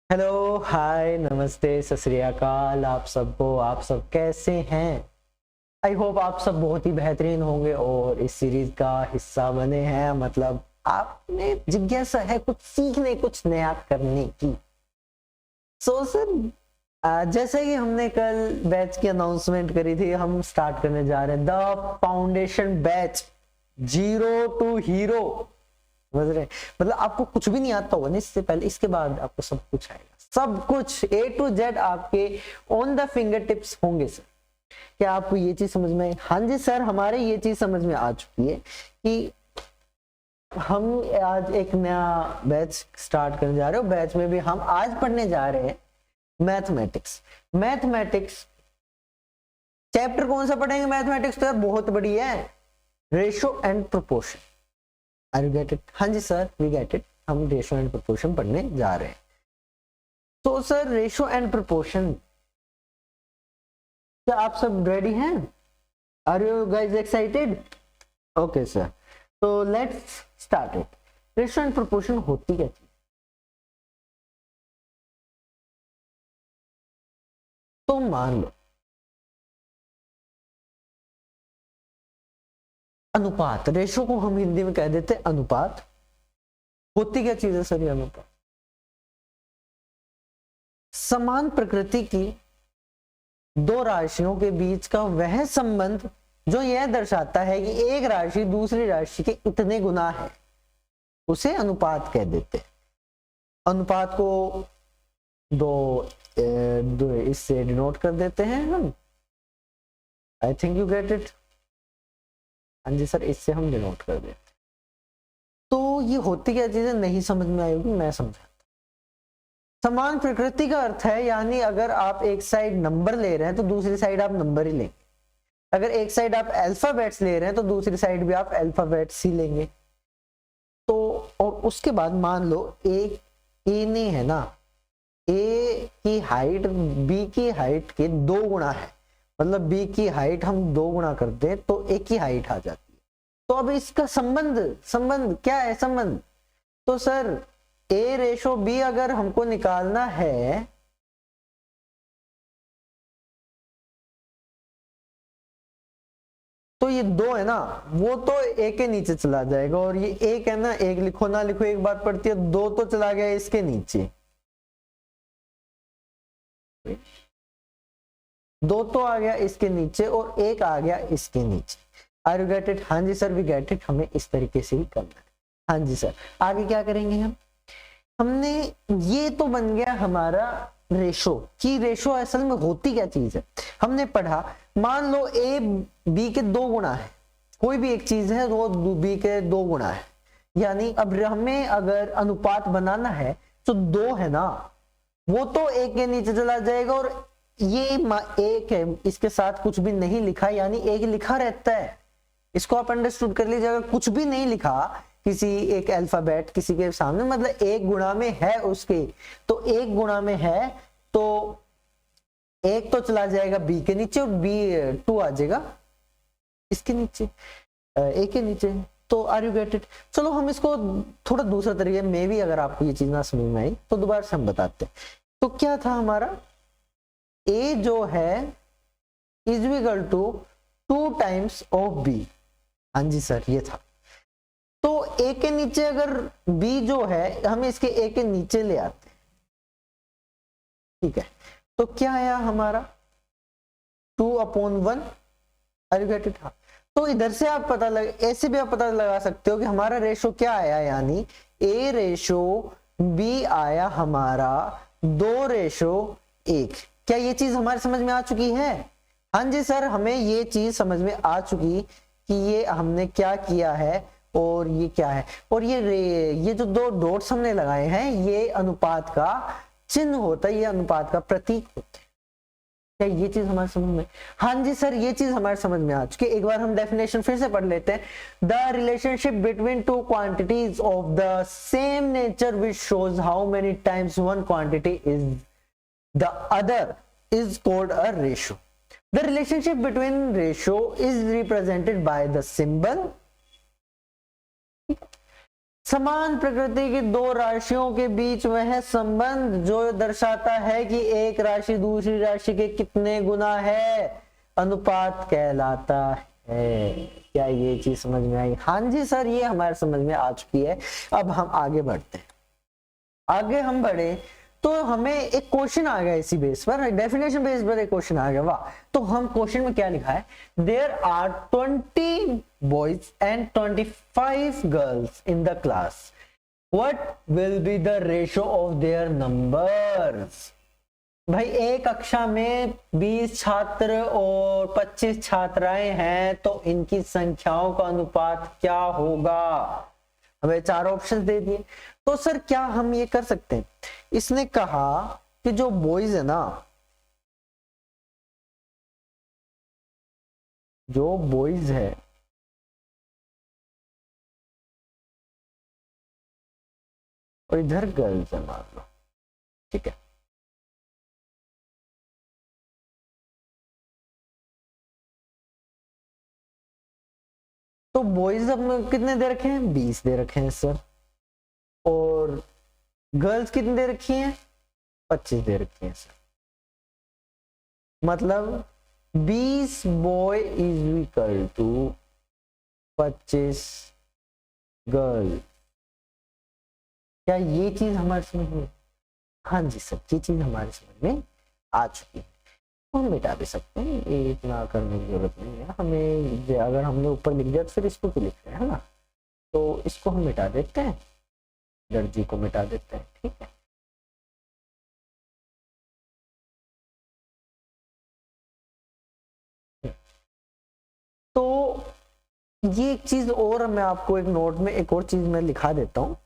Hello hi नमस्ते सत श्री अकाल आप सबको। आप सब कैसे हैं? आई होप आप सब बहुत ही बेहतरीन होंगे और इस सीरीज का हिस्सा बने हैं। मतलब आपने जिज्ञासा है कुछ सीखने कुछ नया करने की। सो सर जैसे कि हमने कल बैच की अनाउंसमेंट करी थी, हम स्टार्ट करने जा रहे हैं the foundation batch 0 to hero. समझ रहे? मतलब आपको कुछ भी नहीं आता होगा ना इससे पहले, इसके बाद आपको सब कुछ आएगा। सब कुछ A to Z आपके ऑन द फिंगर टिप्स होंगे। सर क्या आपको ये चीज समझ में आई? हाँ जी सर, हमारे ये चीज समझ में आ चुकी है कि हम आज एक नया बैच स्टार्ट करने जा रहे हो। बैच में भी हम आज पढ़ने जा रहे हैं मैथमेटिक्स। मैथमेटिक्स चैप्टर कौन सा पढ़ेंगे? मैथमेटिक्स तो बहुत बड़ी है, ratio and proportion. Are you get it? हाँ जी सर, वी गेट इट। हम रेशो एंड प्रोपोर्शन पढ़ने जा रहे हैं। तो सर रेशो एंड प्रोपोर्शन, क्या आप सब रेडी हैं? Are you guys excited? Okay sir, तो let's start it. Ratio and proportion होती क्या चीज? तो मान लो अनुपात, रेशो को हम हिंदी में कह देते अनुपात। होती क्या चीज है सर ये अनुपात? समान प्रकृति की दो राशियों के बीच का वह संबंध जो यह दर्शाता है कि एक राशि दूसरी राशि के इतने गुना है, उसे अनुपात कह देते हैं। अनुपात को दो इससे डिनोट कर देते हैं हम। I think you get it. हाँ जी सर, इससे हम डिनोट कर देते हैं। तो ये होती क्या चीज है, नहीं समझ में आएगी, मैं समझाता। समान प्रकृति का अर्थ है यानी अगर आप एक साइड नंबर ले रहे हैं तो दूसरी साइड आप नंबर ही लेंगे। अगर एक साइड आप अल्फाबेट्स ले रहे हैं तो दूसरी साइड भी आप अल्फाबेट्स ही लेंगे। तो और उसके बाद मान लो ए ने है ना, ए की हाइट बी की हाइट के 2 गुना है। मतलब बी की हाइट हम 2 गुना करते हैं तो ए की हाइट आ जाती है। तो अब इसका संबंध क्या है? संबंध तो सर ए रेशो बी अगर हमको निकालना है तो ये 2 है ना, वो तो ए के नीचे चला जाएगा। और ये 1 है ना, 1 लिखो ना लिखो एक बात पड़ती है, 2 तो चला गया इसके नीचे, 2 तो आ गया इसके नीचे और 1 आ गया इसके नीचे। Are you get it? हाँ जी सर, वी गेट इट। हमें इस तरीके से ही करना है। हाँ जी सर, आगे क्या करेंगे हम? हमने ये तो बन गया हमारा रेशो की। रेशो असल में होती क्या चीज है हमने पढ़ा। मान लो ए बी के 2 गुना है, कोई भी एक चीज है वो बी के 2 गुना है। यानी अब हमें अगर अनुपात बनाना है तो 2 है ना, वो तो 1 के नीचे चला जाएगा। और ये 1 है, इसके साथ कुछ भी नहीं लिखा यानी 1 लिखा रहता है। इसको आप अंडरस्टूड कर लीजिएगा। कुछ भी नहीं लिखा किसी एक अल्फाबेट किसी के सामने, मतलब 1 गुणा में है उसके, तो 1 गुणा में है तो 1 तो चला जाएगा बी के नीचे और बी 2 आ जाएगा इसके नीचे, ए के नीचे। तो आर यू गेट इट? चलो हम इसको थोड़ा दूसरा तरीके में भी, अगर आपको ये चीज ना समझ में आई तो दोबारा से हम बताते हैं। तो क्या था हमारा, ए जो है is equal to 2 times of B. हाँ जी सर, ये था। तो ए के नीचे अगर बी जो है हम इसके ए के नीचे ले आते हैं, ठीक है? तो क्या आया हमारा 2/1। Are you get it? हाँ। तो इधर से आप पता लग, ऐसे भी आप पता लगा सकते हो कि हमारा रेशो क्या आया, यानी ए रेशो बी आया हमारा 2:1। क्या ये चीज हमारे समझ में आ चुकी है? हाँ जी सर, हमें ये चीज समझ में आ चुकी कि ये हमने क्या किया है और ये क्या है। और ये जो 2 डॉट्स हमने लगाए हैं ये अनुपात का चिन्ह होता है, ये अनुपात का प्रतीक होता है। क्या ये चीज हमारे समझ में? हाँ जी सर, ये चीज हमारे समझ में आ चुकी है। एक बार हम डेफिनेशन फिर से पढ़ लेते हैं। The relationship between 2 quantities of the same nature which shows how many times one quantity is the other is called a ratio. The relationship between ratio is represented by the symbol समान प्रकृति की दो राशियों के बीच वह संबंध जो दर्शाता है कि एक राशि दूसरी राशि के कितने गुना है, अनुपात कहलाता है। क्या ये चीज समझ में आई? हाँ जी सर, ये हमारे समझ में आ चुकी है। अब हम आगे बढ़ते हैं। आगे हम बढ़े तो हमें एक क्वेश्चन आ गया इसी बेस पर, डेफिनेशन बेस पर एक क्वेश्चन आ गया। वाह! तो हम क्वेश्चन में क्या लिखा है? There are 20 boys and 25 girls in the class, what will be the ratio of their numbers. भाई एक कक्षा में 20 छात्र और 25 छात्राएं हैं, तो इनकी संख्याओं का अनुपात क्या होगा? हमें 4 ऑप्शन दे दिए। तो सर क्या हम ये कर सकते हैं? इसने कहा कि जो बॉयज है ना, जो बॉयज है और इधर गर्ल्स है मान लो, ठीक है। तो बॉयज अब कितने दे रखे हैं? 20 दे रखे हैं सर। और गर्ल्स कितने दे रखी हैं? 25 दे रखी हैं सर। मतलब 20 boy is equal to 25 girl. क्या ये चीज हमारे समझ में? हाँ जी सर, ये चीज हमारे समझ में आ चुकी है। तो हम मिटा भी सकते हैं, ये इतना करने की जरूरत नहीं है हमें। अगर हमने ऊपर लिख दिया तो फिर इसको क्यों लिख रहे हैं, है ना? तो इसको हम मिटा देते हैं, दर्जी को मिटा देते हैं, ठीक है। तो ये एक चीज और मैं आपको एक नोट में एक और चीज मैं लिखा देता हूँ,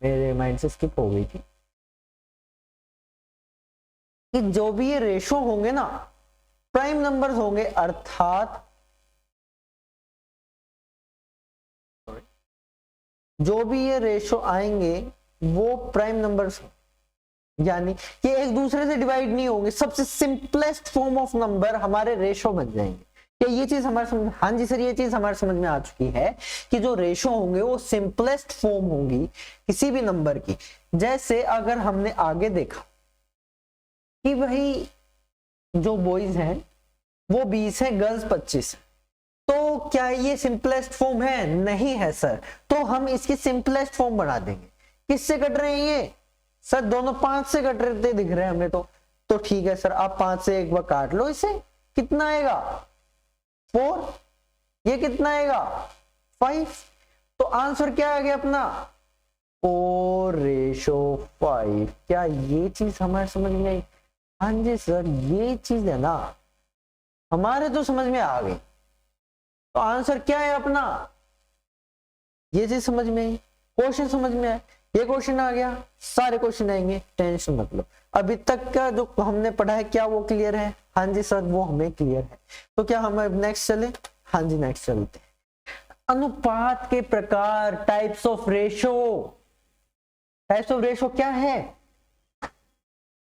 मेरे माइंड से स्किप हो गई थी, कि जो भी ये रेशो होंगे ना, प्राइम नंबर्स होंगे, अर्थात जो भी ये रेशो आएंगे वो प्राइम नंबर्स, यानी कि एक दूसरे से डिवाइड नहीं होंगे, सबसे सिंपलेस्ट फॉर्म ऑफ नंबर हमारे रेशो बन जाएंगे। क्या ये चीज हमारे समझ? हाँ जी सर, ये चीज हमारे समझ में आ चुकी है कि जो रेशो होंगे वो सिंपलेस्ट फॉर्म होंगी किसी भी नंबर की। जैसे अगर हमने आगे देखा कि भाई जो बॉयज हैं वो 20 है, गर्ल्स 25 है, तो क्या ये सिंपलेस्ट फॉर्म है? नहीं है सर। तो हम इसकी सिंपलेस्ट फॉर्म बना देंगे। किससे कट रहे हैं ये? सर दोनों 5 से कट रहे दिख रहे हैं हमें। तो ठीक है सर, आप 5 से एक बार काट लो इसे, कितना आएगा? 4। ये कितना आएगा? 5। तो आंसर क्या आ गया अपना? 4:5। क्या ये चीज हमारे समझ में आई? हाँ जी सर, ये चीज है ना हमारे तो समझ में आ गई। तो आंसर क्या है अपना? ये चीज समझ में आई, क्वेश्चन समझ में आया, ये क्वेश्चन आ गया, सारे क्वेश्चन आएंगे, टेंशन मतलब। अभी तक का जो हमने पढ़ा है क्या वो क्लियर है? हाँ जी सर, वो हमें क्लियर है। तो क्या हम अब नेक्स्ट चले? हाँ जी नेक्स्ट चलते। अनुपात के प्रकार, types of ratio. Types of ratio क्या है?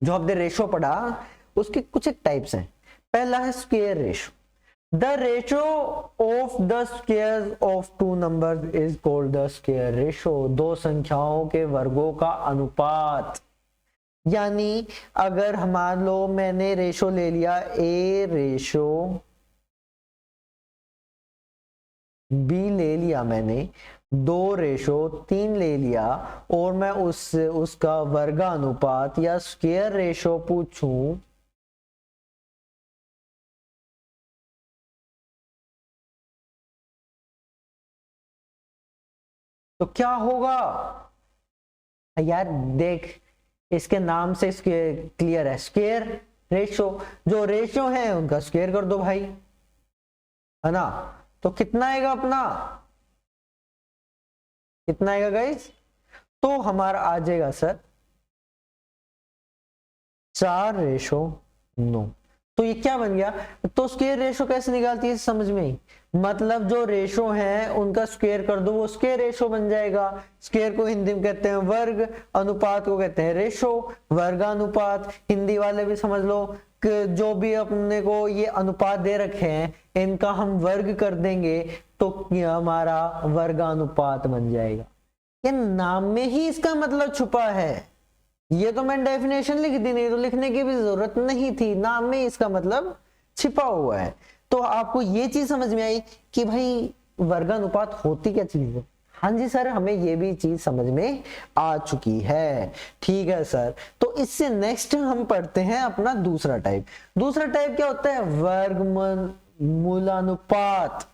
जो हमने रेशो पढ़ा उसके कुछ एक टाइप्स हैं। पहला है square ratio. The ratio of the squares of two numbers is called the square ratio. दो संख्याओं के वर्गों का अनुपात। यानी अगर मान लो मैंने रेशो ले लिया ए रेशो बी ले लिया, मैंने 2 रेशो 3 ले लिया, और मैं उसका वर्गानुपात या स्क्वायर रेशो पूछूं तो क्या होगा? यार देख, इसके नाम से क्लियर है, स्क्वायर रेशो। जो रेशो है उनका स्क्वायर कर दो भाई, है ना? तो कितना आएगा अपना? कितना आएगा गाइस? तो हमारा आ जाएगा सर 4:9। तो ये क्या बन गया? तो स्क्वायर रेशो कैसे निकालती है समझ में ही? मतलब जो रेशो है उनका स्क्वायर कर दो, वो स्क्वायर रेशो बन जाएगा। स्क्वायर को हिंदी में कहते हैं वर्ग, अनुपात को कहते हैं रेशो, वर्गानुपात। हिंदी वाले भी समझ लो कि जो भी अपने को ये अनुपात दे रखे हैं इनका हम वर्ग कर देंगे तो हमारा वर्गानुपात बन जाएगा। ये नाम में ही इसका मतलब छुपा है। ये तो मैंने डेफिनेशन लिख दी, नहीं तो लिखने की भी जरूरत नहीं थी, नाम में इसका मतलब छिपा हुआ है। तो आपको ये चीज समझ में आई कि भाई वर्गानुपात होती क्या चीज है। हाँ जी सर, हमें ये भी चीज समझ में आ चुकी है। ठीक है सर, तो इससे नेक्स्ट हम पढ़ते हैं अपना दूसरा टाइप। दूसरा टाइप क्या होता है, वर्गमूलानुपात।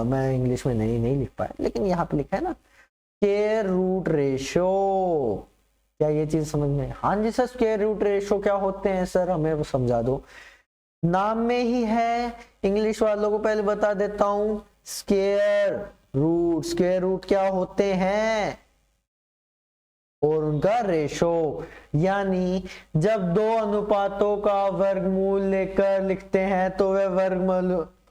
मैं इंग्लिश में नहीं लिख पाया, लेकिन यहाँ पे लिखा है ना, स्क्वायर रूट रेशो। क्या ये चीज समझ में? हाँ जी सर, स्क्वायर रूट रेशो क्या होते हैं सर, हमें वो समझा दो। नाम में ही है, इंग्लिश वालों को पहले बता देता हूं। स्क्वायर रूट क्या होते हैं और उनका रेशो, यानी जब दो अनुपातों का वर्गमूल लेकर लिखते हैं तो वे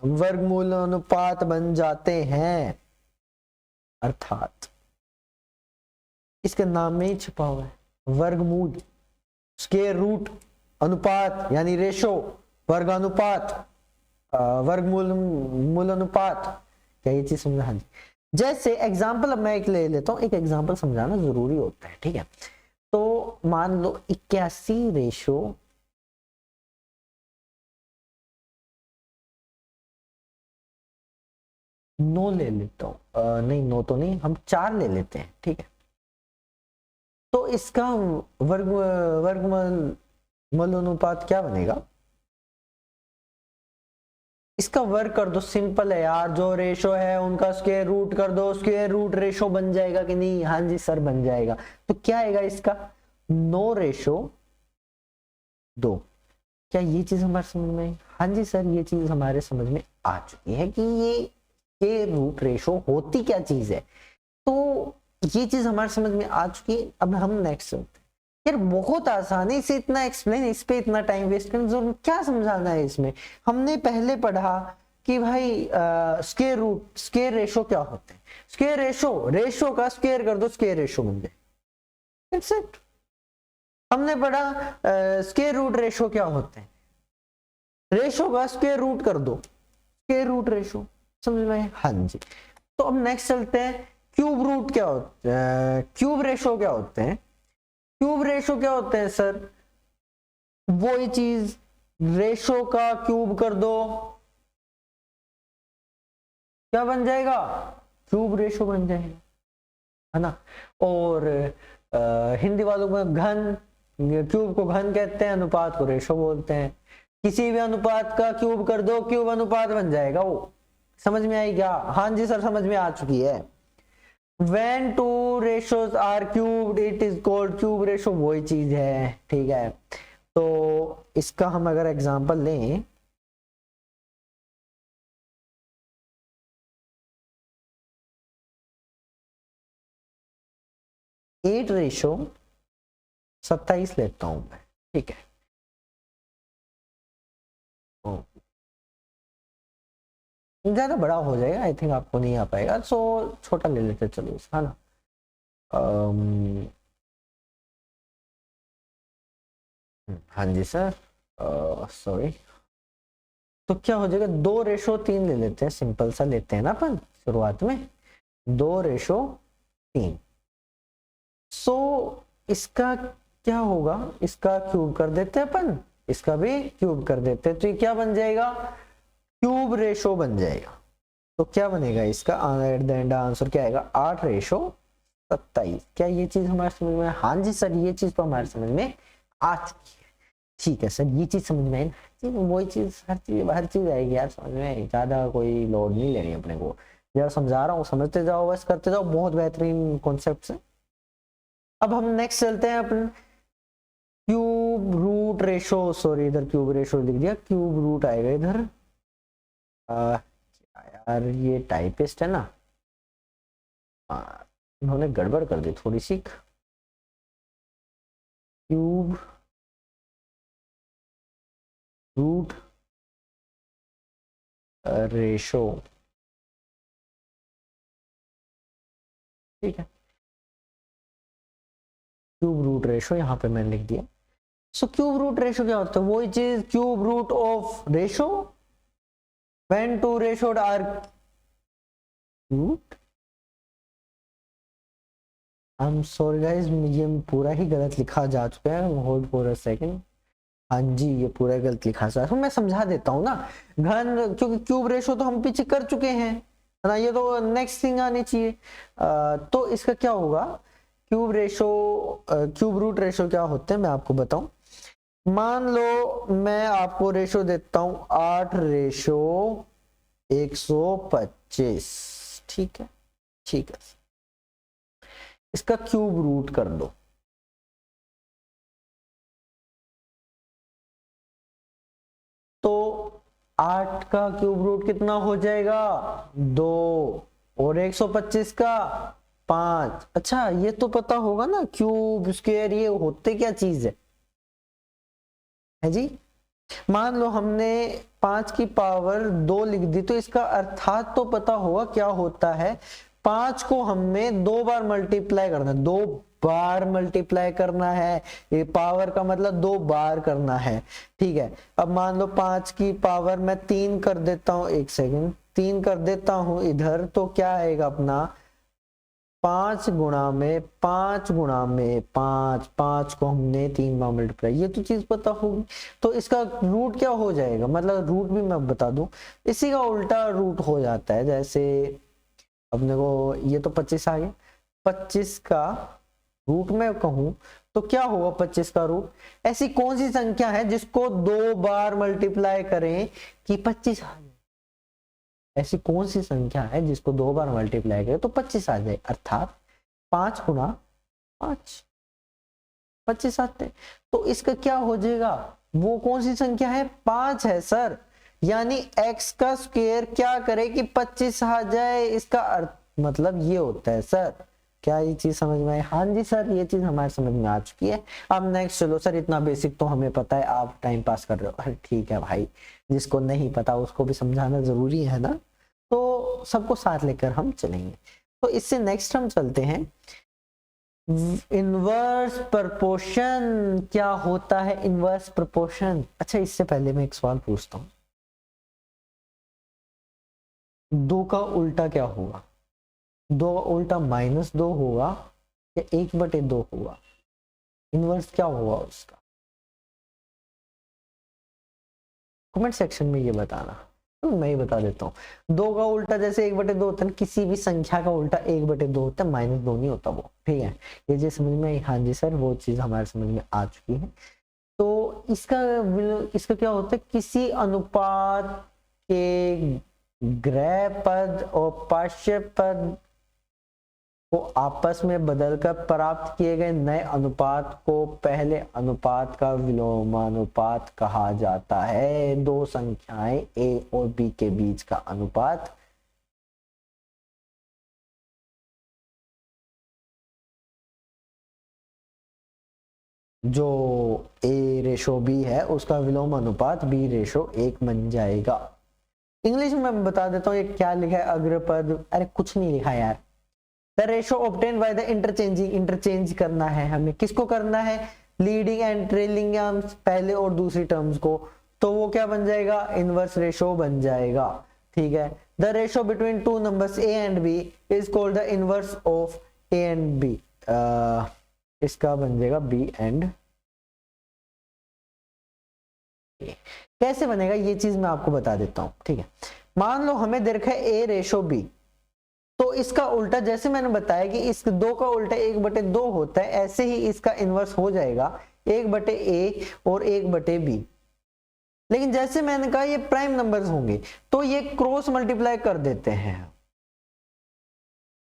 वर्गमूल अनुपात बन जाते हैं। अर्थात इसके नाम में ही छिपा हुआ है, वर्गमूल, स्क्वायर रूट, अनुपात यानी रेशो, वर्गानुपात, वर्गमूल अनुपात। क्या ये चीज समझा? हाँ जी। जैसे एग्जाम्पल अब मैं एक ले लेता हूं, एक एग्जाम्पल समझाना जरूरी होता है, ठीक है। तो मान लो 81 रेशो 9 ले लेता हूं, नहीं 9 तो नहीं, हम 4 ले लेते हैं, ठीक है। तो इसका वर्गमूल अनुपात क्या बनेगा? इसका वर्ग कर दो, सिंपल है यार, जो रेशो है उनका स्क्वायर रूट कर दो, स्क्वायर रूट रेशो बन जाएगा कि नहीं? हाँ जी सर बन जाएगा। तो क्या आएगा इसका? 9 रेशो 2। क्या ये चीज हमारे समझ में? हाँ जी सर, ये चीज हमारे समझ में आ चुकी है कि ये स्क्वायर रूट रेशो होती क्या चीज है। तो ये चीज हमारे समझ में आ चुकी है। अब हम नेक्स्ट चलते हैं। यार बहुत आसानी से इतना एक्सप्लेन, इस पे इतना टाइम वेस्ट करने जरूर, क्या समझाना है इसमें? हमने पहले पढ़ा कि भाई स्क्वायर रूट, स्क्वायर रेशो क्या होते हैं। स्क्वायर रेशो का स्क्वायर कर दो, स्क्वायर रेशो बन जाए। It's it. हमने पढ़ा स्क्वायर रूट रेशो क्या होते हैं, रेशो का स्क्वायर रूट कर दो, स्क्वायर रूट रेशो। समझ में? हाँ जी। तो अब नेक्स्ट चलते हैं, क्यूब रूट क्या होते हैं, क्यूब रेशो क्या होते हैं। क्यूब रेशो क्या होते हैं सर? वही चीज, रेशो का क्यूब कर दो, क्या बन जाएगा? क्यूब रेशो बन जाएगा, है ना। और हिंदी वालों में घन, क्यूब को घन कहते हैं, अनुपात को रेशो बोलते हैं। किसी भी अनुपात का क्यूब कर दो, क्यूब अनुपात बन जाएगा वो। समझ में आई क्या? हाँ जी सर समझ में आ चुकी है। When two ratios are cubed, it is called cube ratio, वही चीज है, ठीक है। तो इसका हम अगर एग्जांपल लें, एट रेशो 27 लेता हूं मैं, ठीक है। ज्यादा बड़ा हो जाएगा, आई थिंक आपको नहीं आ पाएगा, सो छोटा ले लेते चलो, है ना। हाँ जी सर, सॉरी। तो क्या हो जाएगा, 2 रेशो 3 ले लेते हैं, सिंपल सा लेते हैं ना अपन शुरुआत में, 2 रेशो 3। सो इसका क्या होगा, इसका क्यूब कर देते हैं अपन, इसका भी क्यूब कर देते हैं, तो ये क्या बन जाएगा? क्यूब रेशो बन जाएगा। तो क्या बनेगा इसका एट द एंड आंसर क्या आएगा? 8 रेशो 27। क्या ये चीज हमारे समझ में? हाँ जी सर, ये चीज तो हमारे समझ में आ चुकी है। ठीक है सर, ये चीज समझ में आई, वही चीज, हर चीज आएगी यार समझ में, ज्यादा कोई लोड नहीं लेनी अपने को। जब समझा रहा हूँ समझते जाओ, बस करते जाओ, बहुत बेहतरीन कॉन्सेप्ट है। अब हम नेक्स्ट चलते हैं अपन क्यूब रूट रेशो, सॉरी इधर क्यूब रेशो लिख दिया, क्यूब रूट आएगा इधर। यार ये टाइपिस्ट है ना, उन्होंने गड़बड़ कर दी थोड़ी सी। क्यूब रूट रेशो, ठीक है। क्यूब रूट रेशो यहाँ पे मैंने लिख दिया। सो क्यूब रूट रेशो क्या होता है? वही चीज, cube root of ratio when two ratio are cube, I am sorry guys, ये पूरा ही गलत लिखा जा चुका है, होल्ड फॉर अ सेकंड। हाँ जी, ये पूरा गलत लिखा जा रहा है, मैं समझा देता हूँ ना। घन, क्योंकि क्यूब रेशो तो हम पीछे कर चुके हैं, है ना, ये तो नेक्स्ट थिंग आनी चाहिए। तो इसका क्या होगा, cube ratio, cube root ratio क्या होते हैं मैं आपको बताऊं। मान लो मैं आपको रेशो देता हूं 8:125, ठीक है, ठीक है, इसका क्यूब रूट कर दो। तो 8 का क्यूब रूट कितना हो जाएगा, 2, और 125 का 5। अच्छा, ये तो पता होगा ना क्यूब स्क्वायर ये होते क्या चीज है जी। मान लो हमने 5 की पावर 2 लिख दी, तो इसका अर्थात तो पता होगा क्या होता है। 5 को हमें 2 बार मल्टीप्लाई करना है, 2 बार मल्टीप्लाई करना है, ये पावर का मतलब 2 बार करना है, ठीक है। अब मान लो 5 की पावर मैं 3 कर देता हूं, 1 सेकेंड, 3 कर देता हूं इधर, तो क्या आएगा अपना 5 गुणा में 5 गुणा में 5, 5 को हमने 3 बार मल्टीप्लाई, ये तो चीज पता होगी। तो इसका रूट क्या हो जाएगा, मतलब रूट भी मैं बता दूं, इसी का उल्टा रूट हो जाता है। जैसे अपने को ये तो 25 आ गया, 25 का रूट में कहूं तो क्या होगा 25 का रूट। ऐसी कौन सी संख्या है जिसको 2 बार मल्टीप्लाई करें कि 25 आ जाए, ऐसी कौन सी संख्या है जिसको 2 बार मल्टीप्लाई करें तो 25 आ जाए, अर्थात 5 गुणा 5 25 आते हैं। तो इसका क्या हो जाएगा, वो कौन सी संख्या है, 5 है सर। यानी x का स्क्वायर क्या करे कि 25 आ जाए, इसका अर्थ मतलब ये होता है सर। क्या ये चीज समझ में आई, हाँ जी सर, ये चीज हमारे समझ में आ चुकी है। अब नेक्स्ट, चलो सर इतना बेसिक तो हमें पता है, आप टाइम पास कर रहे हो, अरे ठीक है भाई, जिसको नहीं पता उसको भी समझाना जरूरी है ना, तो सबको साथ लेकर हम चलेंगे। तो इससे नेक्स्ट हम चलते हैं, इनवर्स प्रपोर्शन क्या होता है, इनवर्स प्रपोर्शन। अच्छा, इससे पहले मैं एक सवाल पूछता हूं, 2 का उल्टा क्या होगा, 2 का उल्टा -2 होगा या 1/2 होगा, इनवर्स क्या होगा उसका, कमेंट सेक्शन में ये बताना। तो मैं ही बता देता हूँ, 2 का उल्टा जैसे 1/2 होता है, किसी भी संख्या का उल्टा 1/2 होता है, -2 नहीं होता वो, ठीक है। ये चीज समझ में आई, हाँ जी सर, वो चीज हमारे समझ में आ चुकी है। तो इसका क्या होता है, किसी अनुपात के ग्रह पद और पार्श्व पद को आपस में बदलकर प्राप्त किए गए नए अनुपात को पहले अनुपात का विलोमानुपात कहा जाता है। 2 संख्याएं a और b के बीच का अनुपात जो a/b है उसका विलोम अनुपात b/1 बन जाएगा। इंग्लिश में मैं बता देता हूँ ये क्या लिखा है, अग्रपद, अरे कुछ नहीं लिखा यार। The ratio obtain by the interchanging, interchange करना है हमें, किसको करना है, लीडिंग एंड ट्रेलिंग टर्म्स, पहले और दूसरी टर्म्स को, तो वो क्या बन जाएगा, इनवर्स रेशो बन जाएगा, ठीक है। The ratio between 2 numbers a and b is called the inverse of a and b, इसका बन जाएगा b एंड a। कैसे बनेगा ये चीज मैं आपको बता देता हूं, ठीक है। मान लो हमें दे रखा है a/b, तो इसका उल्टा, जैसे मैंने बताया कि इस 2 का उल्टा 1/2 होता है, ऐसे ही इसका इनवर्स हो जाएगा 1/a और 1/b। लेकिन जैसे मैंने कहा ये प्राइम नंबर्स होंगे तो ये क्रॉस मल्टीप्लाई कर देते हैं,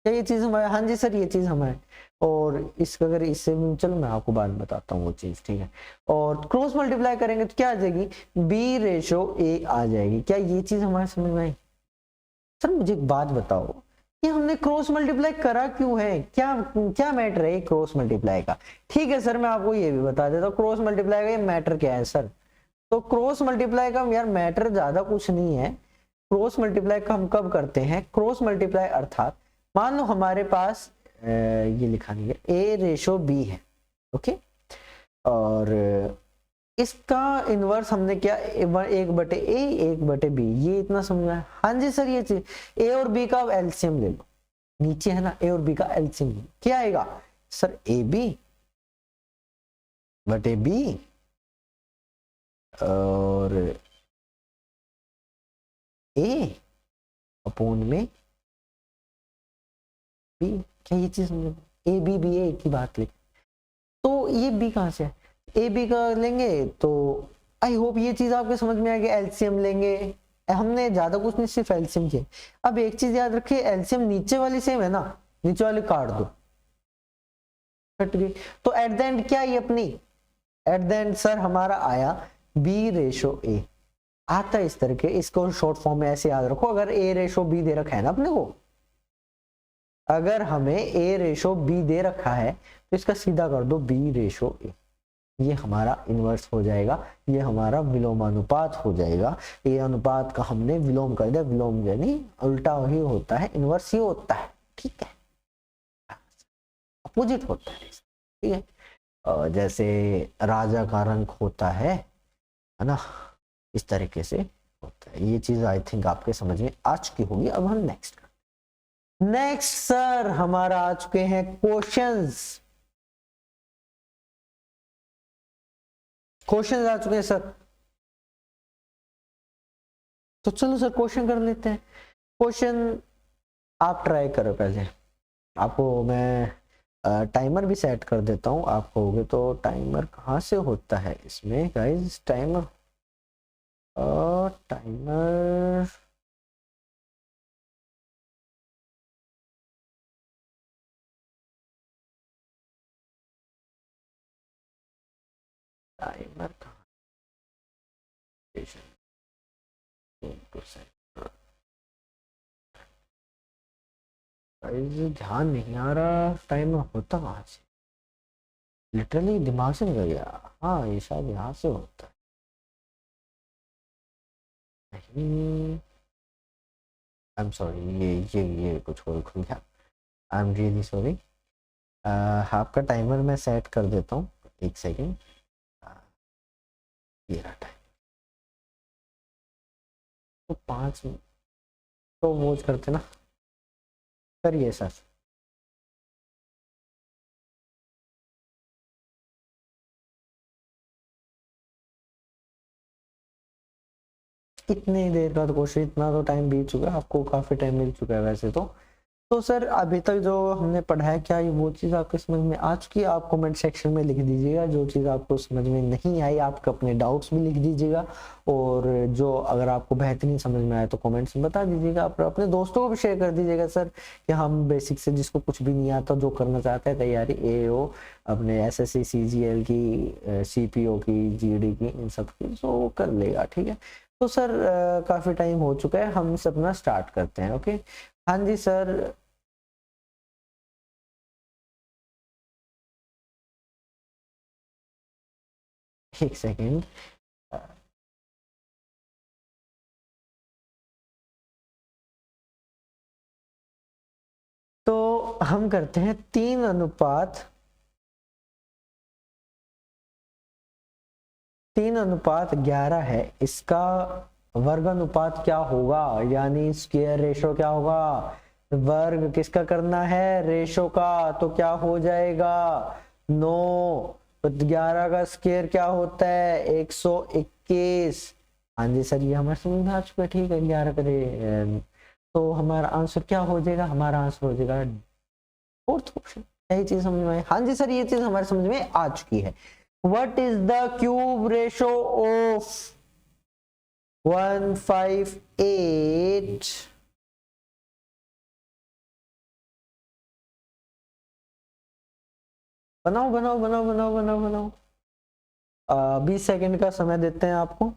क्या ये चीज हमारे, हाँ जी सर ये चीज हमारे, और इसका अगर इससे, चलो मैं आपको बाद में बताता हूँ वो चीज, ठीक है। और क्रॉस मल्टीप्लाई करेंगे तो क्या आ जाएगी, b/a आ जाएगी। क्या ये चीज हमारे समझ में आई। सर मुझे एक बात बताओ, ये हमने क्रॉस मल्टीप्लाई करा क्यों है, क्या क्या मैटर है क्रॉस मल्टीप्लाई का। ठीक है सर, मैं आपको ये भी बता देता हूँ क्रॉस मल्टीप्लाई का ये मैटर क्या है सर। तो क्रॉस मल्टीप्लाई का यार मैटर ज्यादा कुछ नहीं है। क्रॉस मल्टीप्लाई का हम कब करते हैं, क्रॉस मल्टीप्लाई अर्थात मान लो हमारे पास ये लिखा नहीं है a/b है, ओके, और इसका इनवर्स हमने क्या 1/a 1/b, ये इतना समझना है। हाँ जी सर, ये चीज a और b का एलसीएम ले लो, नीचे है ना a और b का एलसीएम, क्या आएगा सर ए बी बटे बी और ए अपोन में बी। क्या ये चीज ए बी ए की बात लिख, तो ये बी कहां से है, ए बी का लेंगे तो आई होप ये चीज आपके समझ में आएगी। एलसीएम लेंगे, हमने ज्यादा कुछ नहीं, सिर्फ एलसीएम किया। अब एक चीज याद रखिए, एलसीएम नीचे वाली सेम है ना, नीचे वाली काट दो, कट गई। तो एट द एंड क्या, ये अपनी एट द एंड सर हमारा आया बी रेशो ए, आता है इस तरह के। इसको शॉर्ट फॉर्म में ऐसे याद रखो, अगर ए रेशो बी दे रखा है ना अपने को, अगर हमें ए रेशो बी दे रखा है तो इसका सीधा कर दो बी रेशो ए, ये हमारा इनवर्स हो जाएगा, ये हमारा विलोमानुपात हो जाएगा। ये अनुपात का हमने विलोम कर दिया, विलोम यानी उल्टा ही होता है, इनवर्स ही होता है, ठीक है, अपोजिट होता है, ठीक है। जैसे राजा का रंग होता है ना, इस तरीके से होता है। ये चीज आई थिंक आपके समझ में आ चुकी होगी। अब हम नेक्स्ट सर हमारा आ चुके हैं क्वेश्चंस आ चुके हैं सर। तो चलो सर क्वेश्चन कर लेते हैं। क्वेश्चन आप ट्राई करो पहले, आपको मैं टाइमर भी सेट कर देता हूं। आप कहोगे तो टाइमर कहाँ से होता है इसमें गाइस, टाइमर टाइमर ध्यान नहीं आ रहा, टाइमर होता कहाँ से, लिटरली दिमाग से निकल गया। हाँ ये शायद यहाँ से होता है, नहीं आई एम सॉरी, ये कुछ और खुल गया, आई एम रियली सॉरी। आपका टाइमर मैं सेट कर देता हूँ, एक सेकेंड। ये रहा टाइम, तो 5 मिनट तो वॉच करते ना, करिए सर। इतनी देर का तो क्वेश्चन, इतना तो टाइम बीत चुका है, आपको काफी टाइम मिल चुका है वैसे तो सर अभी तक जो हमने पढ़ा है, क्या ये वो चीज़ आपके समझ में आ चुकी है? आप कमेंट सेक्शन में लिख दीजिएगा जो चीज़ आपको समझ में नहीं आई, आपके अपने डाउट्स भी लिख दीजिएगा, और जो अगर आपको बेहतरीन समझ में आए तो कमेंट्स में बता दीजिएगा। आप अपने दोस्तों को भी शेयर कर दीजिएगा सर, कि हम बेसिक से जिसको कुछ भी नहीं आता, जो करना चाहता है तैयारी AO अपने SSC CGL की, CPO की, GD की, इन सब की, तो वो कर लेगा, ठीक है। तो सर काफ़ी टाइम हो चुका है, हम सब अपना स्टार्ट करते हैं। ओके, हाँ जी सर। एक सेकेंड, तो हम करते हैं 3:11 है, इसका वर्ग अनुपात क्या होगा, यानी स्क्वायर रेशो क्या होगा, वर्ग किसका करना है, रेशो का, तो क्या हो जाएगा 9, तो 11 का स्क्वायर क्या होता है 121। हाँ जी सर, ये हमारे समझ में आ चुका है, ठीक है। 11 करे तो हमारा आंसर क्या हो जाएगा, हमारा आंसर हो जाएगा फोर्थ ऑप्शन। यही चीज समझ में आई? हाँ जी सर, ये चीज हमारे समझ में आ चुकी है। What is the cube ratio of 158? बनाओ बनाओ बनाओ बनाओ बनाओ बनाओ। 20 सेकंड का समय देते हैं आपको।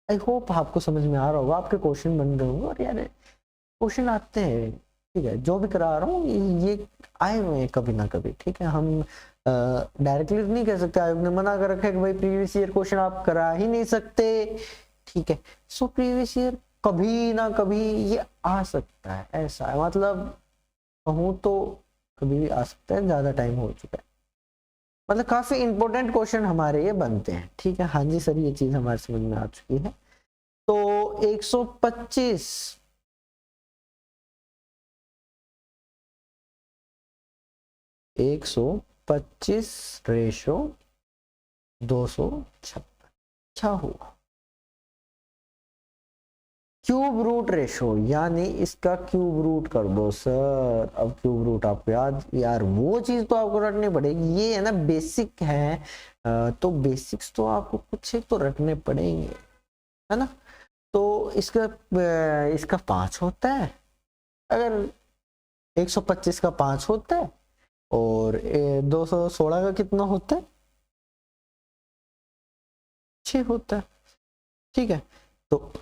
आई होप आपको समझ में आ रहा होगा, आपके क्वेश्चन बन रहे होंगे, और यार क्वेश्चन आते हैं, ठीक है। जो भी करा रहा हूँ ये आए हुए हैं कभी ना कभी, ठीक है। हम डायरेक्टली नहीं कह सकते, आयोग ने मना कर रखा है कि भाई प्रीवियस ईयर क्वेश्चन आप करा ही नहीं सकते, ठीक है। सो प्रीवियस ईयर कभी ना कभी ये आ सकता है, ऐसा है, मतलब कहूँ तो कभी भी आ सकता है, ज्यादा टाइम हो चुका है। मतलब काफी इंपॉर्टेंट क्वेश्चन हमारे ये बनते हैं। ठीक है, हाँ जी सर, ये चीज हमारे समझ में आ चुकी है। तो 125 125 रेशो 256 क्या हुआ? क्यूब रूट रेशो, यानी इसका क्यूब रूट कर दो सर। अब क्यूब रूट आपको याद, यार वो चीज तो आपको रटनी पड़ेगी, ये है ना बेसिक है। तो बेसिक्स तो आपको कुछ एक तो रटने पड़ेंगे, है ना। तो इसका 5 होता है, अगर 125 का 5 होता है, और 216 का कितना होता है? 6 होता है। ठीक है, तो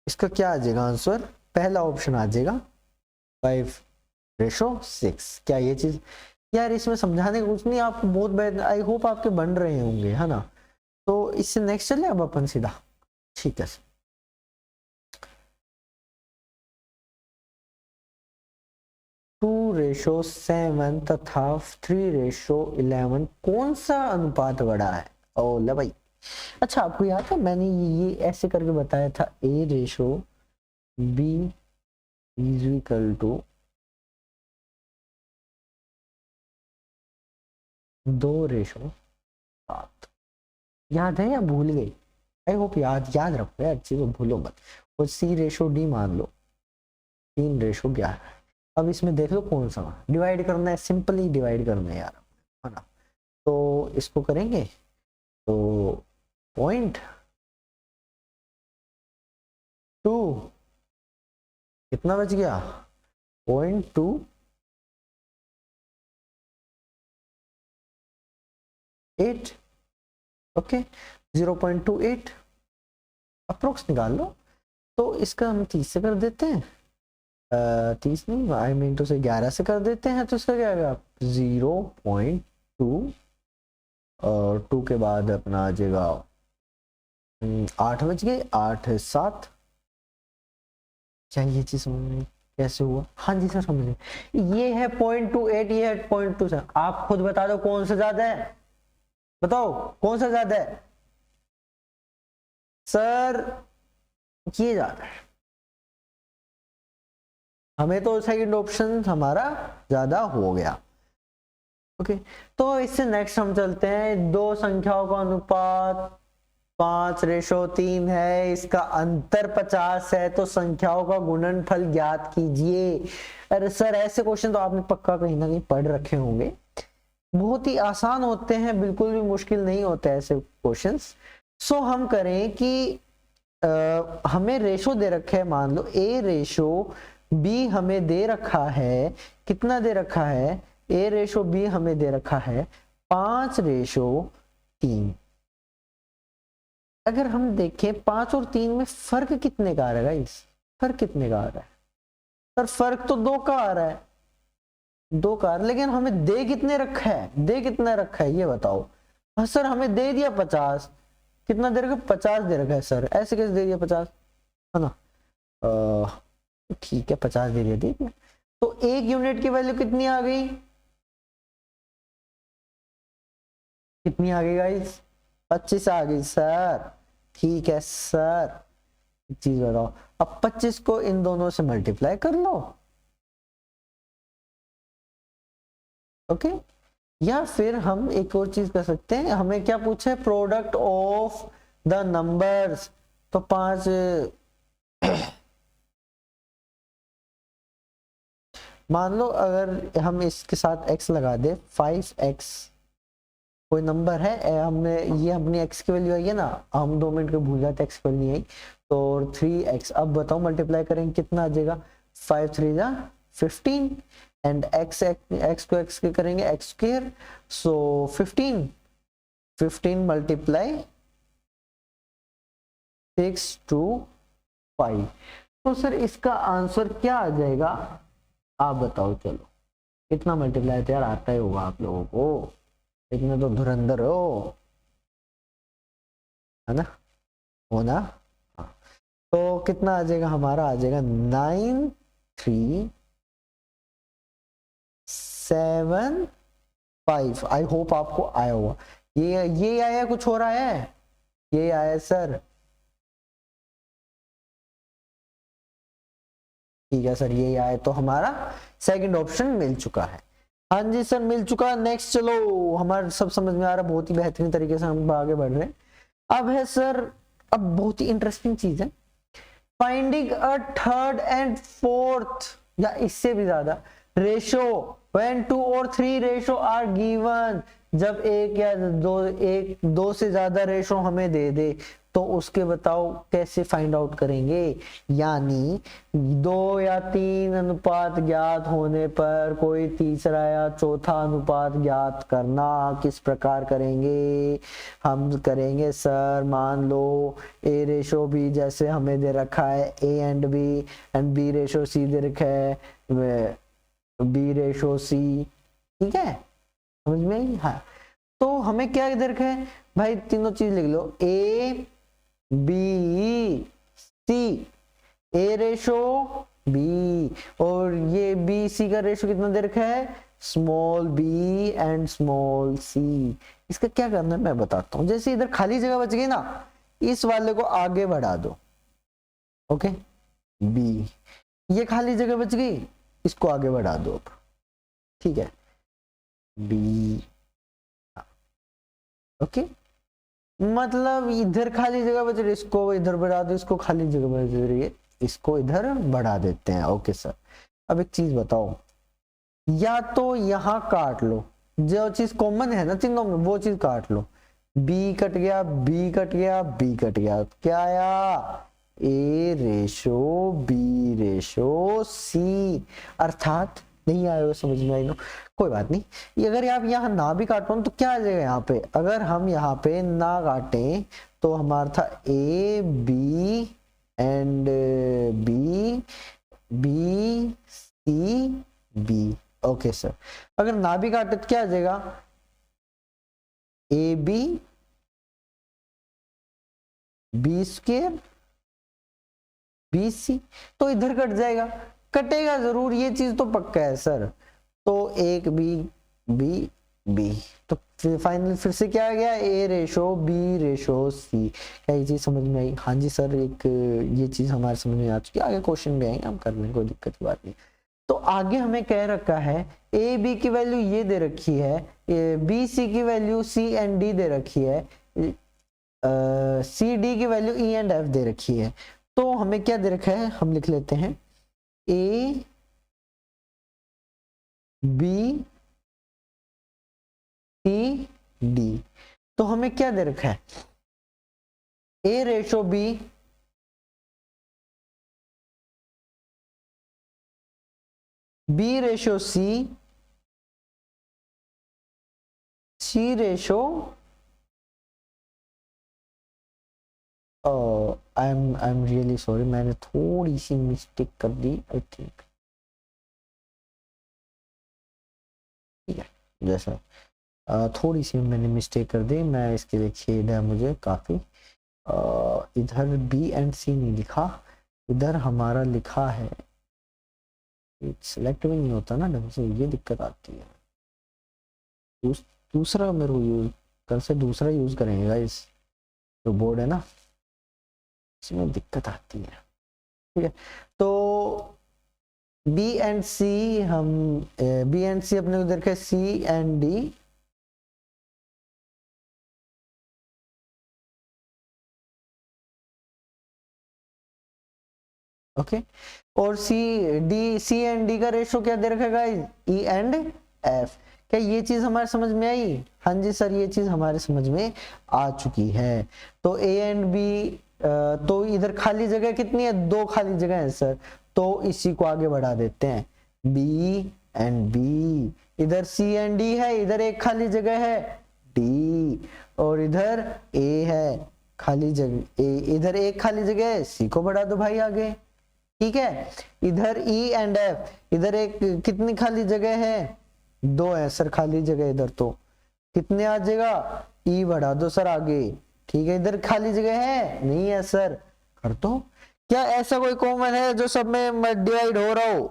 इसका क्या आ जाएगा आंसर? पहला ऑप्शन आ जाएगा 5:6। क्या ये चीज, यार इसमें समझाने का कुछ नहीं, आपको बहुत बेहतर, आई होप आपके बन रहे होंगे, है ना। तो इससे नेक्स्ट चले अब अपन सीधा। ठीक है, 2:7 तथा 3:11 कौन सा अनुपात बड़ा है? ओ ले भाई, अच्छा आपको याद है मैंने ये ऐसे करके बताया था, A:B इज इक्वल टू 2:7। याद है या भूल गई? आई होप याद याद रखो यार, चीजों भूलो मत। और C:D मान लो 3:11। अब इसमें देख लो कौन सा डिवाइड करना है, सिंपली डिवाइड करना है यार, है ना। तो इसको करेंगे तो 0.2 कितना बच गया? 0.28। ओके, 0.28 अप्रोक्स निकाल लो। तो इसका हम 30 से कर देते हैं, 30 नहीं, आई मीन तो से 11 से कर देते हैं। तो इसका क्या आएगा? 0.2 और 2 के बाद अपना आ जाएगा 8 बज गए, 8 7। क्या ये चीज समझ में कैसे हुआ? हाँ जी सर समझ गए, ये है 0.28, ये है 0.27। आप खुद बता दो कौन सा ज्यादा है, बताओ कौन सा ज्यादा है? सर ये ज्यादा है, हमें तो सेकंड ऑप्शन हमारा ज्यादा हो गया। ओके, तो इससे नेक्स्ट हम चलते हैं, दो संख्याओं का अनुपात 5:3 है, इसका अंतर 50 है, तो संख्याओं का गुणनफल ज्ञात कीजिए। अरे सर ऐसे क्वेश्चन तो आपने पक्का कहीं ना कहीं पढ़ रखे होंगे, बहुत ही आसान होते हैं, बिल्कुल भी मुश्किल नहीं होते ऐसे क्वेश्चंस। सो हम करें कि हमें रेशो दे रखे है, मान लो A:B हमें दे रखा है, कितना दे रखा है? A:B हमें दे रखा है 5:3। अगर हम देखें 5 और 3 में फर्क कितने का आ रहा है गाइस? फर्क कितने का आ रहा है? सर फर्क तो 2 का आ रहा है, 2 का, लेकिन हमें दे कितने रखा है? दे कितना रखा है ये बताओ। हाँ सर हमें दे दिया 50, कितना दे रखा? 50 दे रखा है सर, ऐसे कैसे दे दिया 50, है ना। ठीक है 50 दे दिया, ठीक है। तो एक यूनिट की वैल्यू कितनी आ गई? कितनी आ गई गाइस? 25 आ गई सर। ठीक है सर, एक चीज बताओ, अब 25 को इन दोनों से मल्टीप्लाई कर लो। ओके, या फिर हम एक और चीज कर सकते हैं, हमें क्या पूछा है? Product of the numbers. तो 5 मान लो अगर हम इसके साथ x लगा दे, 5x कोई नंबर है, हमने ये अपनी x की वैल्यू आई है ना, हम 2 मिनट के भूल जाते x की वैल्यू नहीं आई, तो 3x। अब बताओ मल्टीप्लाई करेंगे कितना आ जाएगा? 5 3 जा 15, एंड x को x के करेंगे x square, so 15 multiply 6 to 5। तो सर इसका आंसर क्या आ जाएगा? आप बताओ, चलो कितना मल्टीप्लाई तो यार आता ही होगा आप लोगों को, इतने तो धुरंधर हो, है ना, हो ना। हाँ। तो कितना आ जाएगा हमारा? आ जाएगा 9 3 7 5। आई होप आपको आया होगा। ये आया, कुछ हो रहा है, ये आया सर, ठीक है सर, ये आया, तो हमारा सेकंड ऑप्शन मिल चुका है। हाँ जी सर मिल चुका। नेक्स्ट चलो, हमारा सब समझ में आ रहा, बहुत ही बेहतरीन तरीके से हम आगे बढ़ रहे हैं। अब है सर, अब बहुत ही इंटरेस्टिंग चीज है, finding a third and fourth, या इससे भी ज्यादा रेशो व्हेन 2 और 3 रेशो आर गिवन, जब एक या दो से ज्यादा रेशो हमें दे दे तो उसके बताओ कैसे फाइंड आउट करेंगे। यानी 2 या 3 अनुपात ज्ञात होने पर कोई तीसरा या चौथा अनुपात ज्ञात करना किस प्रकार करेंगे। हम करेंगे सर, मान लो ए रेशो बी जैसे हमें दे रखा है ए एंड बी रेशो सी दे रखा है बी रेशो सी, ठीक है, समझ में आई। हाँ, तो हमें क्या दे रखा है भाई, तीनों चीज लिख लो, A B C, A ratio B, और ये बी सी का रेशो कितना दे रखा है, small B and small C. इसका क्या करना है मैं बताता हूं। जैसे इधर खाली जगह बच गई ना, इस वाले को आगे बढ़ा दो, ओके, बी, ये खाली जगह बच गई, इसको आगे बढ़ा दो, ठीक है, बी, ओके, मतलब इधर खाली जगह बच रही, इसको इधर बढ़ा दो, इसको खाली जगह बच रही है, इसको इधर बढ़ा देते हैं, ओके सर। अब एक चीज बताओ, या तो यहां काट लो, जो चीज कॉमन है ना तीनों में वो चीज काट लो, बी कट गया, बी कट गया, बी कट गया, क्या आया, ए रेशो बी रेशो सी, अर्थात नहीं आया समझ में आई ना, कोई बात नहीं। ये अगर आप यहाँ ना भी काटो तो क्या आ जाएगा यहाँ पे, अगर हम यहाँ पे ना काटें तो हमारा था A B and B, B C B, okay sir. अगर ना भी काटे तो क्या आ जाएगा, A B B square B C, तो इधर कट जाएगा, कटेगा जरूर, ये चीज तो पक्का है सर। तो एक बी बी बी, तो फाइनल फिर से क्या आ गया, ए रेशो बी रेशो सी। क्या ये चीज समझ में आई? हाँ जी सर, एक ये चीज हमारे समझ में आ चुकी है। आगे क्वेश्चन भी आएंगे, हम कर लेंगे, कोई दिक्कत की बात नहीं। तो आगे हमें कह रखा है ए बी की वैल्यू ये दे रखी है, बी सी की वैल्यू सी एंड डी दे रखी है, सी डी की वैल्यू ई एंड एफ दे रखी है। तो हमें क्या दे रखा है, हम लिख लेते हैं ए बी सी डी। तो हमें क्या दे रखा है, A ratio B B ratio C, C ratio I am really sorry, मैंने थोड़ी सी मिस्टेक कर दी आई थिंक, ठीक है, जैसा थोड़ी सी मैंने मिस्टेक कर दी, मैं इसके लिए खेद है मुझे काफी। इधर बी एंड सी नहीं लिखा, इधर हमारा लिखा है, सिलेक्ट भी नहीं होता ना ढंग से, ये दिक्कत आती है। दूसरा मेरे को यूज, कल से दूसरा यूज करेंगे गाइस, जो बोर्ड है ना इसमें दिक्कत आती है, ठीक है। तो बी एंड सी, हम बी एंड सी अपने को देखे सी एंड डी, ओके, और सी एंड डी का रेशो क्या दे रखा गाइस, ई एंड एफ। क्या ये चीज हमारे समझ में आई? हाँ जी सर, ये चीज हमारे समझ में आ चुकी है। तो ए एंड बी, तो इधर खाली जगह कितनी है, 2 खाली जगह है सर, तो इसी को आगे बढ़ा देते हैं, बी एंड बी, इधर सी एंड डी है, इधर एक खाली जगह है डी, और इधर ए है खाली जगह, इधर एक खाली जगह है, सी को बढ़ा दो भाई आगे, ठीक है। इधर ई एंड एफ, इधर एक कितनी खाली जगह है, 2 है सर खाली जगह, इधर तो कितने आ जाएगा, ई बढ़ा दो सर आगे, ठीक है। इधर खाली जगह है, नहीं है सर, कर दो। क्या ऐसा कोई कॉमन है जो सब में डिवाइड हो रहा हो,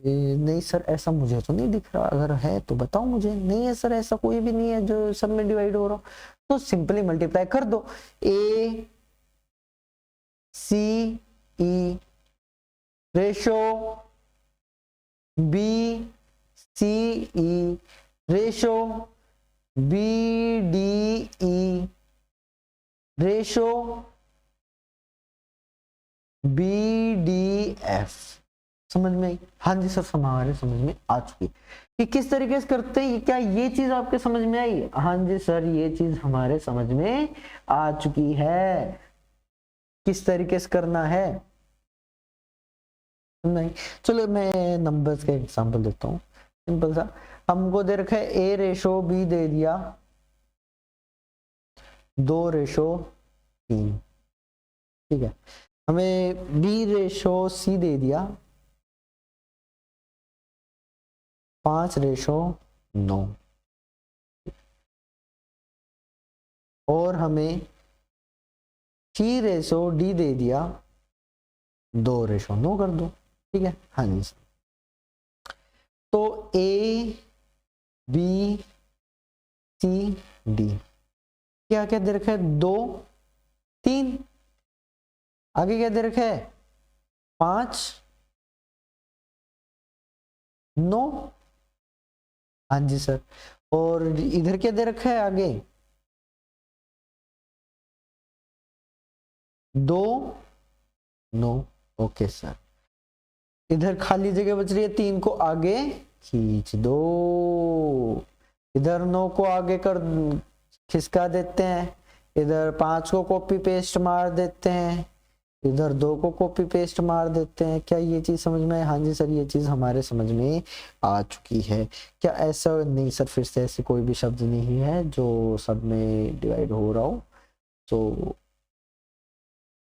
नहीं सर, ऐसा मुझे तो नहीं दिख रहा, अगर है तो बताओ मुझे। नहीं है सर, ऐसा कोई भी नहीं है जो सब में डिवाइड हो रहा, तो सिंपली मल्टीप्लाई कर दो। A C E ratio B C E ratio B D E ratio B D F. समझ में आई? हाँ जी सर, हमारे समझ में आ चुकी। कि किस तरीके से करते हैं, क्या ये चीज आपके समझ में आई? हाँ जी सर, ये चीज हमारे समझ में आ चुकी है, किस तरीके से करना है। नहीं, चलो मैं नंबर्स का एग्जांपल देता हूँ, सिंपल सा। हमको दे रखा है ए रेशो बी दे दिया 2:3, ठीक है। हमें बी रेशो सी दे दिया 5:9, और हमें सी रेशो डी दे दिया 2:9 कर दो, ठीक है। हाँ जी, तो ए बी सी डी क्या क्या दे रखा है? 2 3, आगे क्या दे रखा है? 5 9। हाँ जी सर, और इधर क्या दे रखा है आगे? 2 9। ओके सर, इधर खाली जगह बच रही है, 3 को आगे खींच दो, इधर 9 को आगे कर खिसका देते हैं, इधर 5 को कॉपी पेस्ट मार देते हैं, इधर 2 को कॉपी पेस्ट मार देते हैं। क्या ये चीज समझ में? हाँ जी सर, ये चीज हमारे समझ में आ चुकी है। क्या ऐसा नहीं सर, फिर से ऐसे कोई भी शब्द नहीं है जो सब में डिवाइड हो रहा हो, तो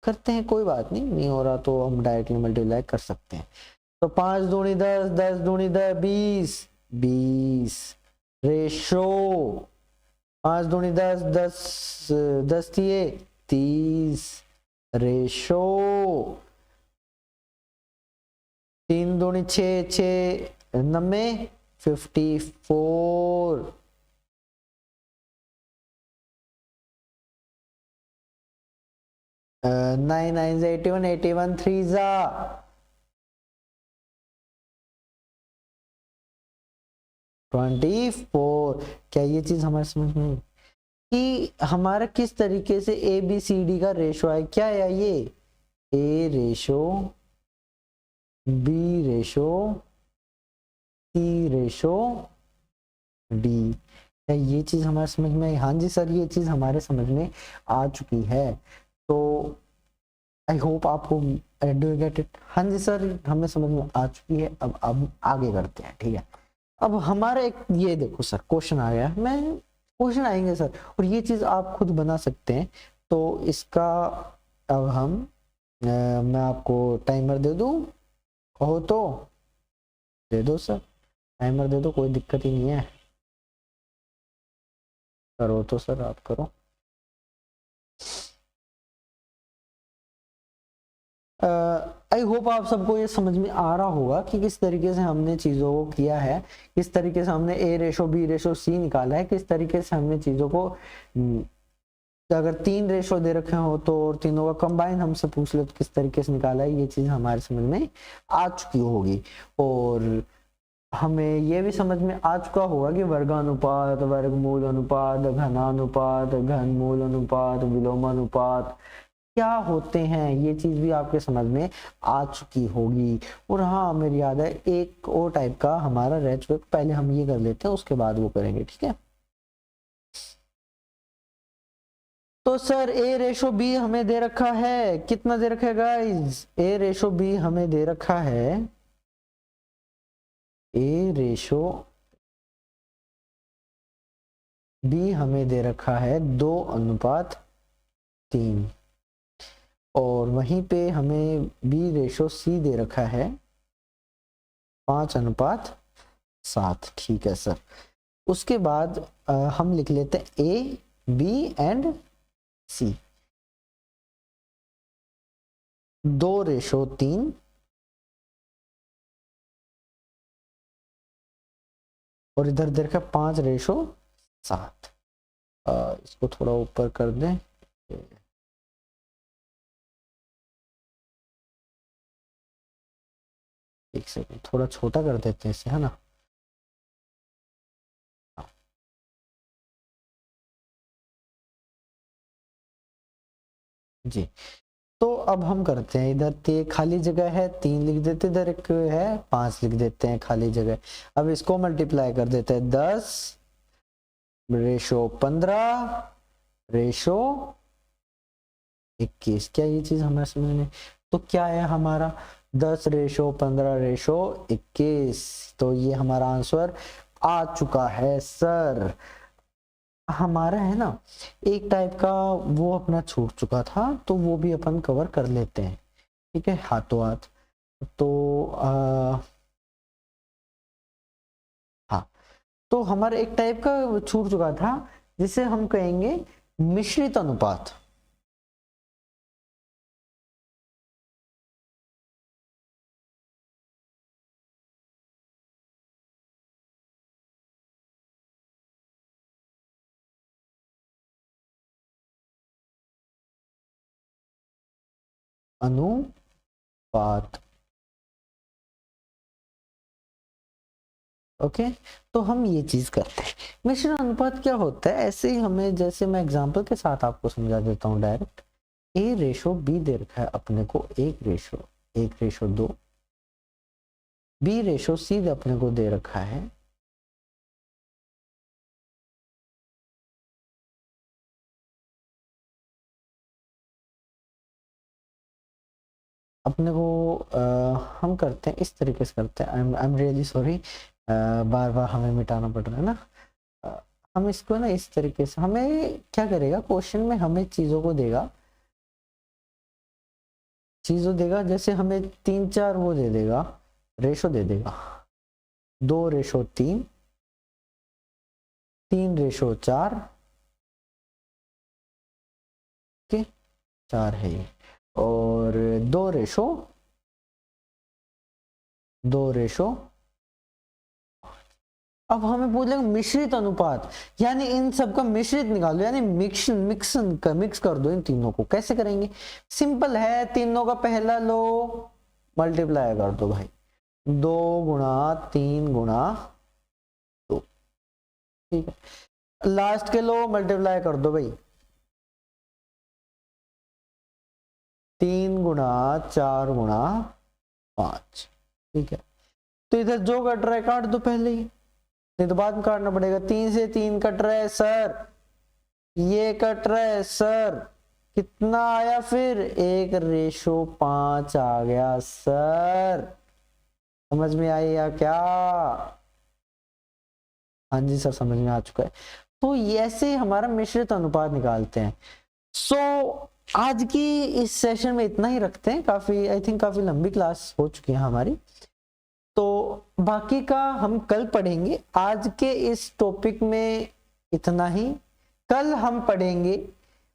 करते हैं, कोई बात नहीं, नहीं हो रहा तो हम डायरेक्टली मल्टीप्लाई कर सकते हैं। तो 5 दूनी 10, 10 दूनी 10, 20 20 रेशो 5 दूनी 10, 10 10 दिए 30 रेशो 3 दूनी 6, 6 90 54 9 9 81 81 3 जा 24। क्या ये चीज हमारे समझ में कि हमारा किस तरीके से ए बी सी डी का रेशो है? क्या है ये? ए रेशो बी रेशो सी रेशो डी। क्या ये चीज हमारे समझ में? हाँ जी सर, ये चीज हमारे समझ में आ चुकी है। तो आई होप आपको डू यू गेट इट? हाँ जी सर, हमें समझ में आ चुकी है। अब आगे करते हैं, ठीक है। अब हमारा एक ये देखो सर, क्वेश्चन आ गया, मैं क्वेश्चन आएंगे सर, और ये चीज आप खुद बना सकते हैं। तो इसका अब हम मैं आपको टाइमर दे दूं, कहो तो दे दो सर, टाइमर दे दो, कोई दिक्कत ही नहीं है। करो तो सर, आप करो। आई होप आप सबको ये समझ में आ रहा होगा कि किस तरीके से हमने चीज़ों को किया है, किस तरीके से हमने ए रेशो बी रेशो सी निकाला है, किस तरीके से हमने चीज़ों को अगर 3 रेशो दे रखे हो तो और तीनों का कंबाइन हमसे पूछ ले तो किस तरीके से निकाला है, ये चीज़ हमारे समझ में आ चुकी होगी। और हमें ये भी समझ में आ चुका होगा कि वर्गानुपात, वर्गमूल अनुपात, घनानुपात, घनमूल अनुपात, विलोमानुपात क्या होते हैं, ये चीज भी आपके समझ में आ चुकी होगी। और हाँ, मेरी याद है एक और टाइप का हमारा रह चुका, पहले हम ये कर लेते हैं, उसके बाद वो करेंगे, ठीक है। तो सर ए रेशो बी हमें दे रखा है, कितना दे रखा है गाइस? ए रेशो बी हमें दे रखा है, ए रेशो बी हमें दे रखा है 2:3, और वहीं पे हमें बी रेशो सी दे रखा है 5:7, ठीक है सर। उसके बाद हम लिख लेते हैं ए बी एंड सी 2:3 और इधर देखा 5:7। इसको थोड़ा ऊपर कर दें, एक सेकंड, थोड़ा छोटा कर देते हैं इसे, है ना। जी, तो अब हम करते हैं, इधर खाली जगह है 3 लिख देते, इधर एक है 5 लिख देते हैं खाली जगह। अब इसको मल्टीप्लाई कर देते हैं, 10:15:21। क्या ये चीज हमारे समझ में, तो क्या है हमारा 10:15:21। तो ये हमारा आंसर आ चुका है सर। हमारा है ना एक टाइप का वो अपना छूट चुका था, तो वो भी अपन कवर कर लेते हैं, ठीक है, हाथों हाथ। तो हाँ, तो हमारा एक टाइप का छूट चुका था जिसे हम कहेंगे मिश्रित अनुपात। अनुपात, ओके। तो हम ये चीज करते हैं, मिश्रण अनुपात क्या होता है, ऐसे ही हमें, जैसे मैं एग्जांपल के साथ आपको समझा देता हूँ डायरेक्ट। A:B दे रखा है अपने को 1:2, B:C अपने को दे रखा है अपने को, हम करते हैं इस तरीके से करते हैं, आई एम रियली सॉरी, बार बार हमें मिटाना पड़ रहा है ना। हम इसको ना इस तरीके से, हमें क्या करेगा क्वेश्चन में, हमें चीजों देगा, जैसे हमें 3-4 वो दे देगा, रेशो दे देगा, 2:3, 3:4, ओके, 4 है ये, और 2:2। अब हमें बोलेगा मिश्रित अनुपात, यानी इन सब का मिश्रित निकालो, यानी मिक्स कर दो इन तीनों को। कैसे करेंगे, सिंपल है, तीनों का पहला लो, मल्टीप्लाई कर दो भाई, 2 × 3 × 2, ठीक है। लास्ट के लो, मल्टीप्लाई कर दो भाई, 3 × 4 × 5, ठीक है। तो इधर जो कट रहा है काट दो पहले ही, नहीं तो बाद में काटना पड़ेगा। 3 से 3 कट रहा है सर, ये कट रहा है सर, कितना आया फिर, 1:5 आ गया सर। समझ में आई या क्या? हाँ जी सर, समझ में आ चुका है। तो ऐसे हमारा मिश्रित अनुपात निकालते हैं। आज की इस सेशन में इतना ही रखते हैं, काफी आई थिंक काफी लंबी क्लास हो चुकी है हमारी, तो बाकी का हम कल पढ़ेंगे। आज के इस टॉपिक में इतना ही, कल हम पढ़ेंगे,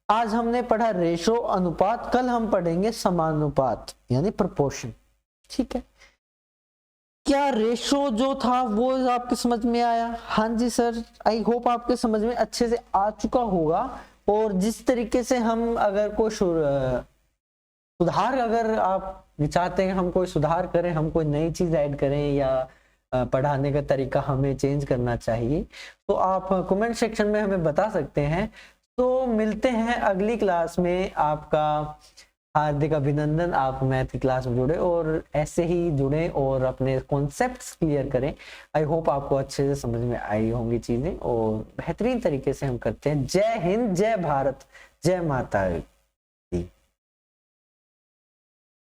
आज हमने पढ़ा रेशो अनुपात, कल हम पढ़ेंगे समानुपात यानी प्रोपोर्शन, ठीक है। क्या रेशो जो था वो आपके समझ में आया? हाँ जी सर, आई होप आपके समझ में अच्छे से आ चुका होगा। और जिस तरीके से हम अगर कोई सुधार, अगर आप चाहते हैं हम कोई सुधार करें, हम कोई नई चीज ऐड करें, या पढ़ाने का तरीका हमें चेंज करना चाहिए, तो आप कमेंट सेक्शन में हमें बता सकते हैं। तो मिलते हैं अगली क्लास में। आपका हार्दिक अभिनंदन, आप मैथ की क्लास में जुड़े और ऐसे ही जुड़े और अपने कॉन्सेप्ट्स क्लियर करें। आई होप आपको अच्छे से समझ में आई होंगी चीजें, और बेहतरीन तरीके से हम करते हैं। जय हिंद, जय भारत, जय माता।